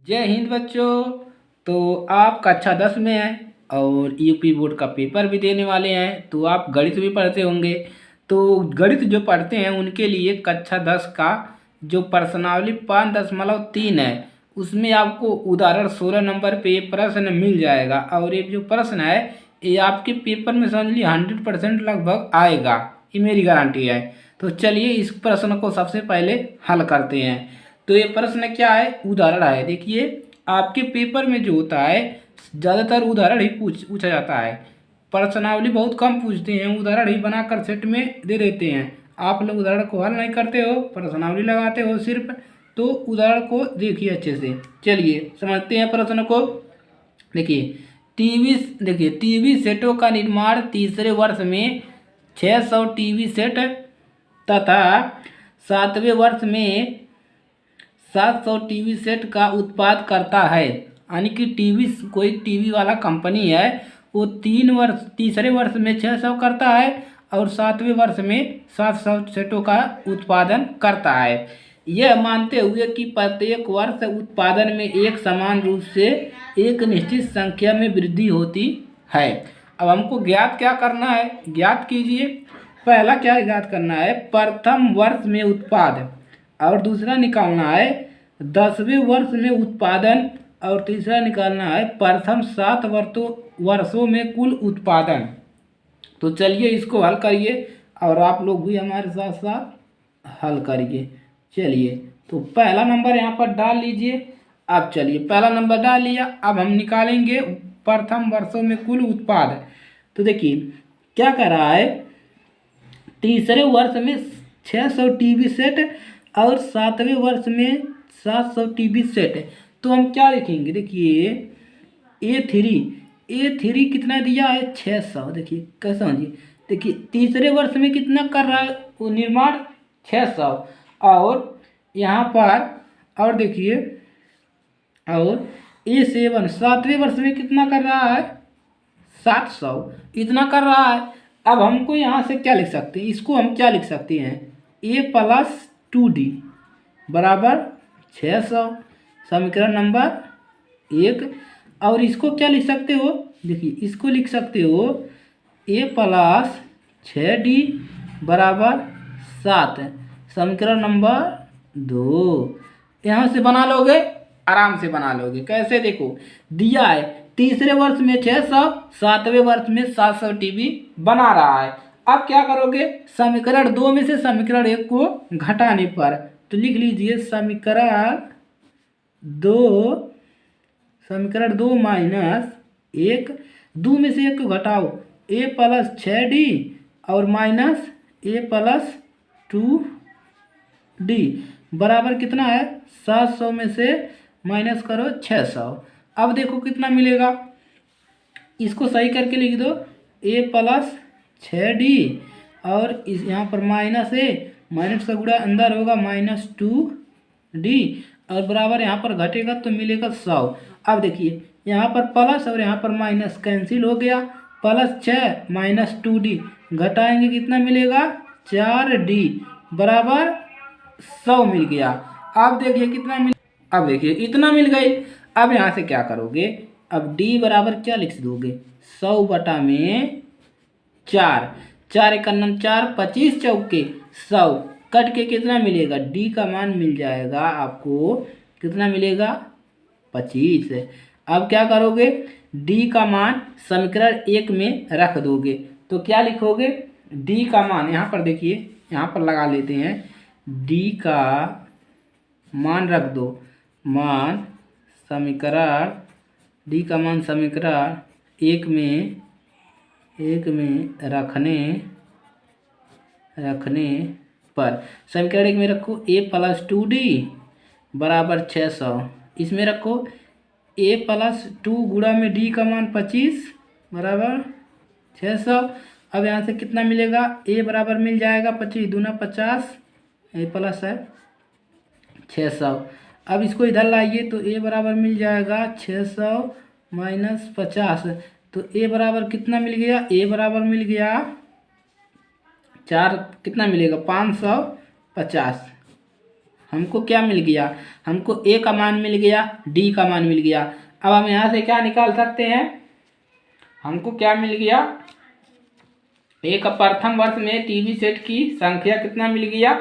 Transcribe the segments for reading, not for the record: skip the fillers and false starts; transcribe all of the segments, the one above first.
जय हिंद बच्चों। तो आप कक्षा 10 में हैं और यूपी बोर्ड का पेपर भी देने वाले हैं, तो आप गणित भी पढ़ते होंगे। तो गणित जो पढ़ते हैं उनके लिए कक्षा 10 का जो प्रश्नावली 5.3 है, उसमें आपको उदाहरण 16 नंबर पे ये प्रश्न मिल जाएगा। और ये जो प्रश्न है ये आपके पेपर में समझ लीजिए 100% लगभग आएगा, ये मेरी गारंटी है। तो चलिए इस प्रश्न को सबसे पहले हल करते हैं। तो ये प्रश्न क्या है, उदाहरण है। देखिए आपके पेपर में जो होता है ज़्यादातर उदाहरण ही पूछा जाता है, प्रश्नावली बहुत कम पूछते हैं, उदाहरण ही बनाकर सेट में दे देते हैं। आप लोग उदाहरण को हल नहीं करते हो, प्रश्नावली लगाते हो सिर्फ। तो उदाहरण को देखिए अच्छे से। चलिए समझते हैं प्रश्न को। देखिए टीवी सेटों का निर्माण तीसरे वर्ष में 600 टीवी सेट तथा 7वें वर्ष में 700 टीवी सेट का उत्पाद करता है। यानी कि कोई टीवी वाला कंपनी है, वो तीसरे वर्ष में 600 करता है और 7वें वर्ष में 700 सेटों का उत्पादन करता है। यह मानते हुए कि प्रत्येक वर्ष उत्पादन में एक समान रूप से एक निश्चित संख्या में वृद्धि होती है। अब हमको ज्ञात क्या करना है, ज्ञात कीजिए। पहला क्या ज्ञात करना है, प्रथम वर्ष में उत्पाद, और दूसरा निकालना है 10वें वर्ष में उत्पादन, और तीसरा निकालना है प्रथम 7 वर्षों में कुल उत्पादन। तो चलिए इसको हल करिए और आप लोग भी हमारे साथ साथ हल करिए। चलिए तो पहला नंबर यहाँ पर डाल लीजिए। अब चलिए पहला नंबर डाल लिया, अब हम निकालेंगे प्रथम वर्षों में कुल उत्पाद। तो देखिए क्या कर रहा है, तीसरे वर्ष में 600 टीवी सेट और 7वें वर्ष में 700 टीवी सेट। तो हम क्या लिखेंगे, देखिए ए थ्री कितना दिया है 600। देखिए कैसे समझिए, देखिए तीसरे वर्ष में कितना कर रहा है वो निर्माण 600, और यहाँ पर और देखिए और A7 7वें वर्ष में कितना कर रहा है 700, इतना कर रहा है। अब हमको यहाँ से क्या लिख सकते हैं, इसको हम क्या लिख सकते हैं, A+2D बराबर 600, समीकरण नंबर 1। और इसको क्या लिख सकते हो, देखिए इसको लिख सकते हो A+6D बराबर 7, समीकरण नंबर 2। यहाँ से बना लोगे, आराम से बना लोगे। कैसे, देखो दिया है तीसरे वर्ष में 600, 7वें वर्ष में 700 टीवी बना रहा है। अब क्या करोगे, समीकरण 2 में से समीकरण 1 को घटाने पर, तो लिख लीजिए समीकरण 2 माइनस 1, 2 में से 1 को घटाओ, A+6D और माइनस A+2D बराबर कितना है 700 में से माइनस करो 600। अब देखो कितना मिलेगा, इसको सही करके लिख दो A+6D और इस यहाँ पर माइनस का गुणा अंदर होगा -2D और बराबर यहाँ पर घटेगा तो मिलेगा 100। अब देखिए यहाँ पर प्लस और यहाँ पर माइनस कैंसिल हो गया, +6 -2D घटाएंगे कितना मिलेगा 4D बराबर 100 मिल गया। अब देखिए कितना मिल, अब देखिए इतना मिल गई। अब यहाँ से क्या करोगे, अब D बराबर क्या लिख दोगे 100 बटा में 4, 4 × 4 25 चौके 100 कट के कितना मिलेगा, D का मान मिल जाएगा आपको, कितना मिलेगा 25। अब क्या करोगे, D का मान समीकरण 1 में रख दोगे। तो क्या लिखोगे, D का मान यहाँ पर देखिए, यहाँ पर लगा लेते हैं, D का मान रख दो, D का मान समीकरण 1 में रखने पर समीकरण 1 में रखो A+2D बराबर 600, इसमें रखो A+2 गुणा में D का मान 25 बराबर 600। अब यहाँ से कितना मिलेगा, A बराबर मिल जाएगा 25 दूना 50, A प्लस है 600। अब इसको इधर लाइए तो A बराबर मिल जाएगा 600 माइनस 50, तो A बराबर कितना मिल गया, A बराबर मिल गया 4, कितना मिलेगा 550, हमको क्या मिल गया, हमको ए का मान मिल गया, डी का मान मिल गया। अब हम यहाँ से क्या निकाल सकते हैं, हमको क्या मिल गया, एक प्रथम वर्ष में टीवी सेट की संख्या कितना मिल गया।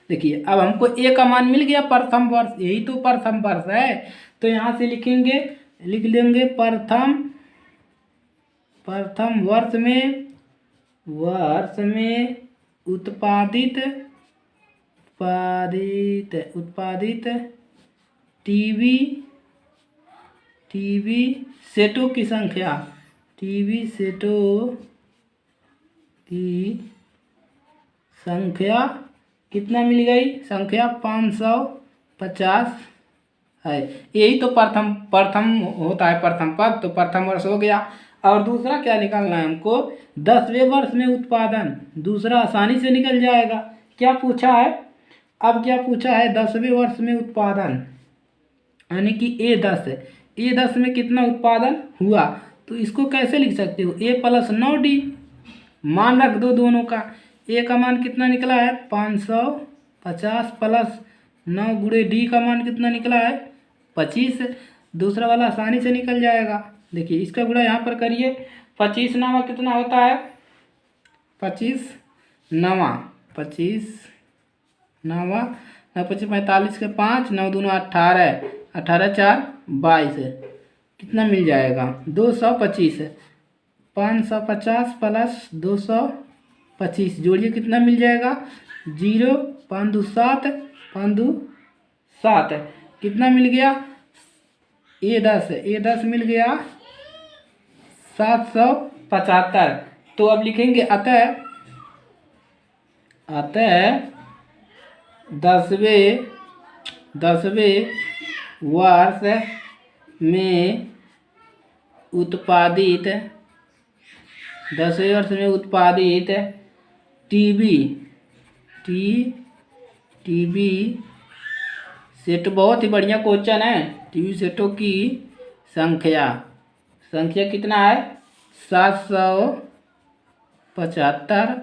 देखिए अब हमको ए का मान मिल गया प्रथम वर्ष, यही तो प्रथम वर्ष है। तो यहाँ से लिख लेंगे प्रथम वर्ष में उत्पादित टीवी सेटों की संख्या, टीवी सेटों की संख्या कितना मिल गई, संख्या 550 है। यही तो प्रथम होता है, प्रथम पद, तो प्रथम वर्ष हो गया। और दूसरा क्या निकालना है हमको, 10वें वर्ष में उत्पादन, दूसरा आसानी से निकल जाएगा। क्या पूछा है, अब क्या पूछा है, 10वें वर्ष में उत्पादन, यानी कि ए10 में कितना उत्पादन हुआ, तो इसको कैसे लिख सकते हो, ए प्लस 9D, मान रख दो दोनों का। ए का मान कितना निकला है 550 प्लस 9 गुणे डी का मान कितना निकला है 25। दूसरा वाला आसानी से निकल जाएगा। देखिए इसका गुणा यहाँ पर करिए, 25 9 कितना होता है, 25 9 25 45 के 5 9 दूना 18 18 4 22 कितना मिल जाएगा 225। 550 प्लस 225 जोड़िए कितना मिल जाएगा 0 5 2 7 5 2 7 कितना मिल गया ए10 मिल गया 775। तो अब लिखेंगे अतः 10वें वर्ष में उत्पादित टीवी सेट, बहुत ही बढ़िया क्वेश्चन है। टीवी सेटों की संख्या कितना है 775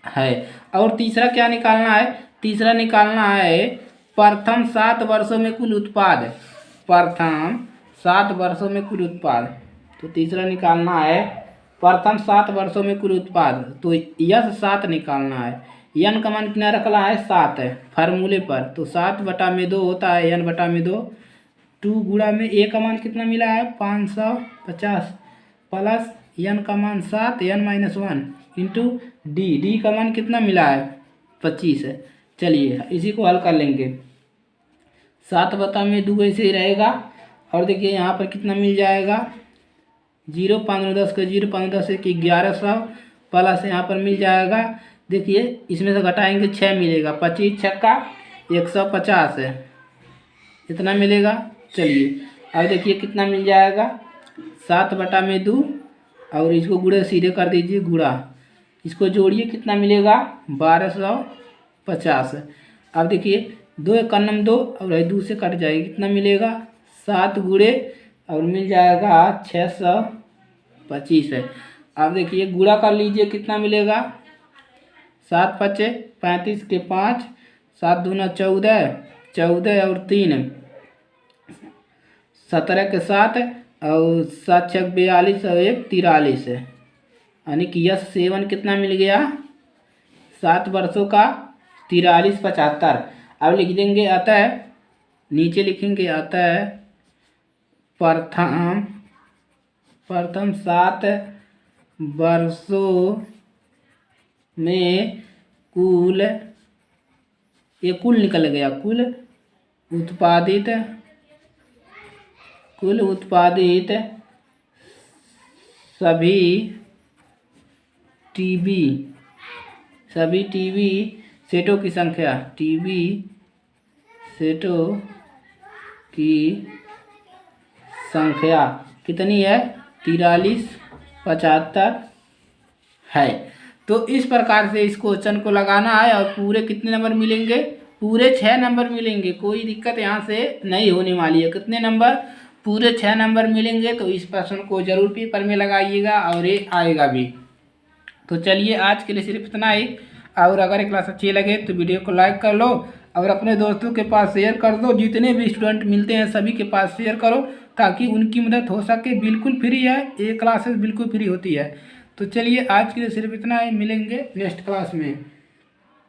है। और तीसरा क्या निकालना है, तीसरा निकालना है प्रथम 7 वर्षों में कुल उत्पाद, प्रथम 7 वर्षों में कुल उत्पाद। तो तीसरा निकालना है प्रथम 7 वर्षों में कुल उत्पाद, तो यश 7 निकालना है। यन का मान कितना रखना है 7 है फार्मूले पर, तो 7/2 होता है n बटा में 2। 2 गुणा में ए का मान कितना मिला है 550 प्लस n का मान 7 n-1 इंटू डी का मान कितना मिला है 25 है। चलिए इसी को हल कर लेंगे, 7/2 ऐसे ही रहेगा। और देखिए यहाँ पर कितना मिल जाएगा 0 5 10 के 0 5 10 के 1100 प्लस यहाँ पर मिल जाएगा, देखिए इसमें से घटाएंगे 6 मिलेगा, 25 छक्का 150 है, इतना मिलेगा। चलिए अब देखिए कितना मिल जाएगा 7/2 और इसको गुणे सीधे कर दीजिए गुणा, इसको जोड़िए कितना मिलेगा 1250। अब देखिए 2 1 2 और 2 से कट जाएगी, कितना मिलेगा 7 गुणे और मिल जाएगा 625 है। अब देखिए गुणा कर लीजिए कितना मिलेगा 7 5 35 के 5 7 दूना 14 14 और 3 17 के 7 और 7 6 42 और 1 43 है, यानी कि यश 7 कितना मिल गया 7 वर्षों का 43 75। अब लिख देंगे अतः, नीचे लिखेंगे अतः प्रथम 7 वर्षों में कुल, ये कुल निकल गया, कुल उत्पादित सभी टीवी सेटों की संख्या, टीवी सेटों की संख्या कितनी है 43 75 है। तो इस प्रकार से इस क्वेश्चन को लगाना है और पूरे कितने नंबर मिलेंगे, पूरे 6 नंबर मिलेंगे, कोई दिक्कत यहाँ से नहीं होने वाली है। कितने नंबर, पूरे 6 नंबर मिलेंगे। तो इस प्रश्न को जरूर पेपर में लगाइएगा और ये आएगा भी। तो चलिए आज के लिए सिर्फ इतना ही, और अगर ये क्लास अच्छी लगे तो वीडियो को लाइक कर लो और अपने दोस्तों के पास शेयर कर दो। जितने भी स्टूडेंट मिलते हैं सभी के पास शेयर करो ताकि उनकी मदद हो सके। बिल्कुल फ्री है, ये क्लासेस बिल्कुल फ्री होती है। तो चलिए आज के लिए सिर्फ इतना ही, मिलेंगे नेक्स्ट क्लास में।